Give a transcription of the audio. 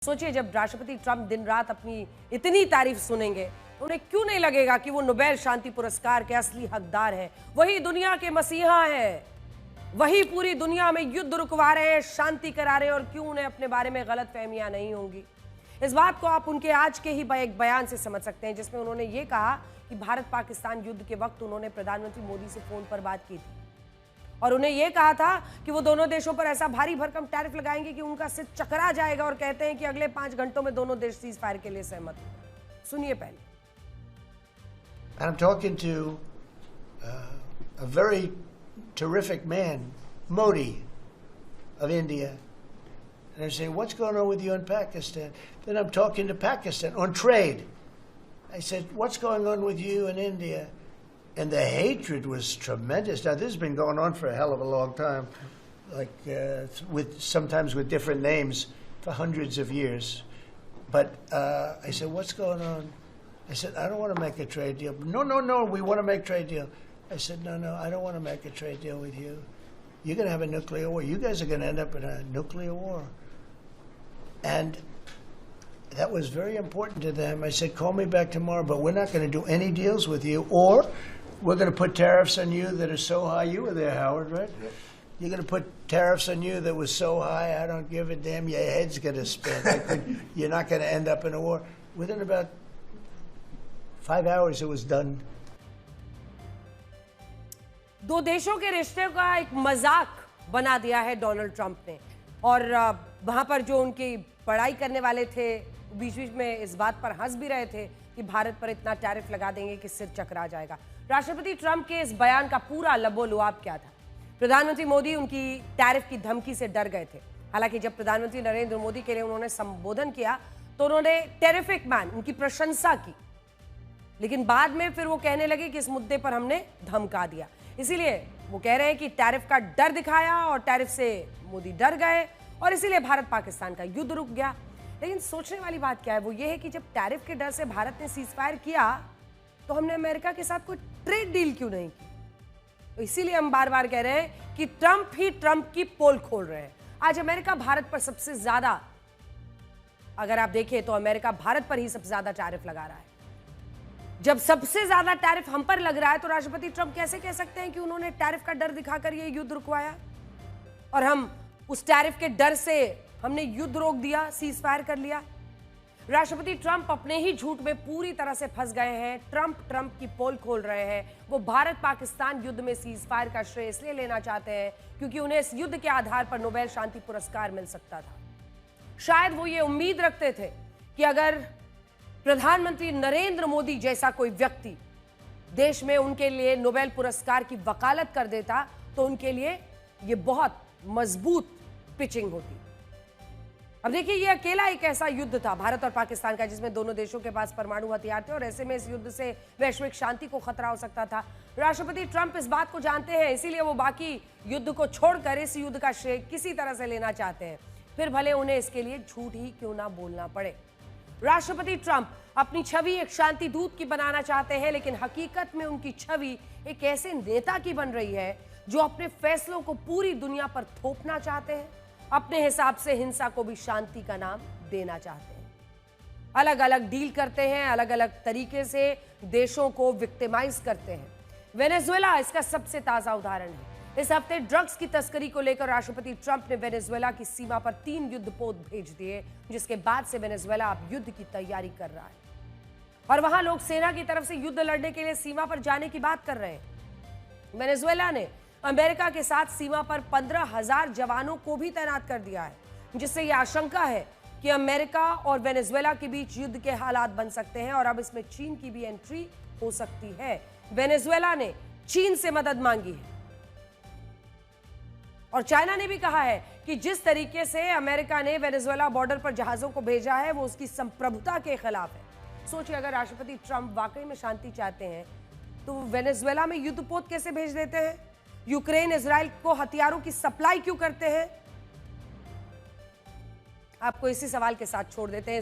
सोचिए जब राष्ट्रपति ट्रंप दिन रात अपनी इतनी तारीफ सुनेंगे तो उन्हें क्यों नहीं लगेगा कि वो नोबेल शांति पुरस्कार के असली हकदार हैं। वही दुनिया के मसीहा हैं, वही पूरी दुनिया में युद्ध रुकवा रहे हैं, शांति करा रहे हैं, और क्यों उन्हें अपने बारे में गलतफहमियां नहीं होंगी। इस बात को आप उनके आज के ही एक बयान से समझ सकते हैं, जिसमें उन्होंने ये कहा कि भारत पाकिस्तान युद्ध के वक्त उन्होंने प्रधानमंत्री मोदी से फोन पर बात की थी और उन्हें यह कहा था कि वो दोनों देशों पर ऐसा भारी भरकम टैरिफ लगाएंगे कि उनका सिर चकरा जाएगा, और कहते हैं कि अगले 5 घंटों में दोनों देश सीज फायर के लिए सहमत हो। सुनिए पहले। I'm talking to a very terrific man, Modi of India. And I say, what's going on with you in Pakistan? Then I'm talking to Pakistan on trade. I said, what's going on with you in India? And the hatred was tremendous. Now, this has been going on for a hell of a long time, like sometimes with different names for hundreds of years. But I said, what's going on? I said, I don't want to make a trade deal. No, we want to make a trade deal. I said, no, I don't want to make a trade deal with you. You're going to have a nuclear war. You guys are going to end up in a nuclear war. And that was very important to them. I said, call me back tomorrow, but we're not going to do any deals with you, or we're going to put tariffs on you that are so high. You were there, Howard, right? Yep. You're going to put tariffs on you that was so high, I don't give a damn. Your head's going to spin. You're not going to end up in a war. Within about 5 hours, it was done. दो देशों के रिश्ते का एक मजाक बना दिया है डोनाल्ड ट्रंप ने, और वहां पर जो उनकी पढ़ाई करने वाले थे बीच बीच में इस बात पर हंस भी रहे थे कि भारत पर इतना टैरिफ लगा देंगे कि सिर चकरा जाएगा। राष्ट्रपति ट्रंप के इस बयान का पूरा लबोलुआब क्या था? प्रधानमंत्री मोदी उनकी टैरिफ की धमकी से डर गए थे। हालांकि जब प्रधानमंत्री नरेंद्र मोदी के लिए उन्होंने संबोधन किया तो उन्होंने टेरिफिक मैन, उनकी प्रशंसा की, लेकिन बाद में फिर वो कहने लगे कि इस मुद्दे पर हमने धमका दिया। इसीलिए वो कह रहे हैं कि टैरिफ का डर दिखाया और टैरिफ से मोदी डर गए, और इसीलिए भारत पाकिस्तान का युद्ध रुक गया। लेकिन सोचने वाली बात क्या है, वो ये है कि जब टैरिफ के डर से भारत ने सीज फायर किया तो हमने अमेरिका के साथ कोई ट्रेड डील क्यों नहीं की? तो इसीलिए हम बार बार कह रहे हैं कि ट्रंप ही ट्रंप की पोल खोल रहे हैं। आज अमेरिका भारत पर सबसे ज्यादा, अगर आप देखें तो अमेरिका भारत पर ही सबसे ज्यादा टैरिफ लगा रहा है। जब सबसे ज्यादा टैरिफ हम पर लग रहा है तो राष्ट्रपति ट्रंप कैसे कह सकते हैं कि उन्होंने टैरिफ का डर दिखाकर ये युद्ध रुकवाया, और हम उस टैरिफ के डर से हमने युद्ध रोक दिया, सीज फायर कर लिया। राष्ट्रपति ट्रंप अपने ही झूठ में पूरी तरह से फंस गए हैं। ट्रंप की पोल खोल रहे हैं। वो भारत पाकिस्तान युद्ध में सीज फायर का श्रेय इसलिए लेना चाहते हैं क्योंकि उन्हें इस युद्ध के आधार पर नोबेल शांति पुरस्कार मिल सकता था। शायद वो ये उम्मीद रखते थे कि अगर प्रधानमंत्री नरेंद्र मोदी जैसा कोई व्यक्ति देश में उनके लिए नोबेल पुरस्कार की वकालत कर देता तो उनके लिए ये बहुत मजबूत पिचिंग होती। अब देखिए, ये अकेला एक ऐसा युद्ध था भारत और पाकिस्तान का जिसमें दोनों देशों के पास परमाणु हथियार थे, और ऐसे में इस युद्ध से वैश्विक शांति को खतरा हो सकता था। राष्ट्रपति ट्रंप इस बात को जानते हैं, इसीलिए वो बाकी युद्ध को छोड़कर इस युद्ध का श्रेय किसी तरह से लेना चाहते हैं, फिर भले उन्हें इसके लिए झूठ ही क्यों ना बोलना पड़े। राष्ट्रपति ट्रंप अपनी छवि एक शांति दूत की बनाना चाहते हैं, लेकिन हकीकत में उनकी छवि एक ऐसे नेता की बन रही है जो अपने फैसलों को पूरी दुनिया पर थोपना चाहते हैं, अपने हिसाब से हिंसा को भी शांति का नाम देना चाहते हैं। अलग अलग डील करते हैं, अलग अलग तरीके से देशों को विक्टिमाइज करते हैं। वेनेजुएला इसका सबसे ताजा उदाहरण है। इस हफ्ते ड्रग्स की तस्करी को लेकर राष्ट्रपति ट्रंप ने वेनेजुएला की सीमा पर 3 युद्धपोत भेज दिए, जिसके बाद से वेनेजुएला अब युद्ध की तैयारी कर रहा है, और वहां लोग सेना की तरफ से युद्ध लड़ने के लिए सीमा पर जाने की बात कर रहे हैं। वेनेजुएला ने अमेरिका के साथ सीमा पर 15,000 जवानों को भी तैनात कर दिया है, जिससे यह आशंका है कि अमेरिका और वेनेजुएला के बीच युद्ध के हालात बन सकते हैं, और अब इसमें चीन की भी एंट्री हो सकती है। वेनेजुएला ने चीन से मदद मांगी है, और चाइना ने भी कहा है कि जिस तरीके से अमेरिका ने वेनेजुएला बॉर्डर पर जहाजों को भेजा है वो उसकी संप्रभुता के खिलाफ है। सोचिए, अगर राष्ट्रपति ट्रंप वाकई में शांति चाहते हैं तो वेनेजुएला में युद्धपोत कैसे भेज देते हैं? यूक्रेन इजराइल को हथियारों की सप्लाई क्यों करते हैं? आपको इसी सवाल के साथ छोड़ देते हैं।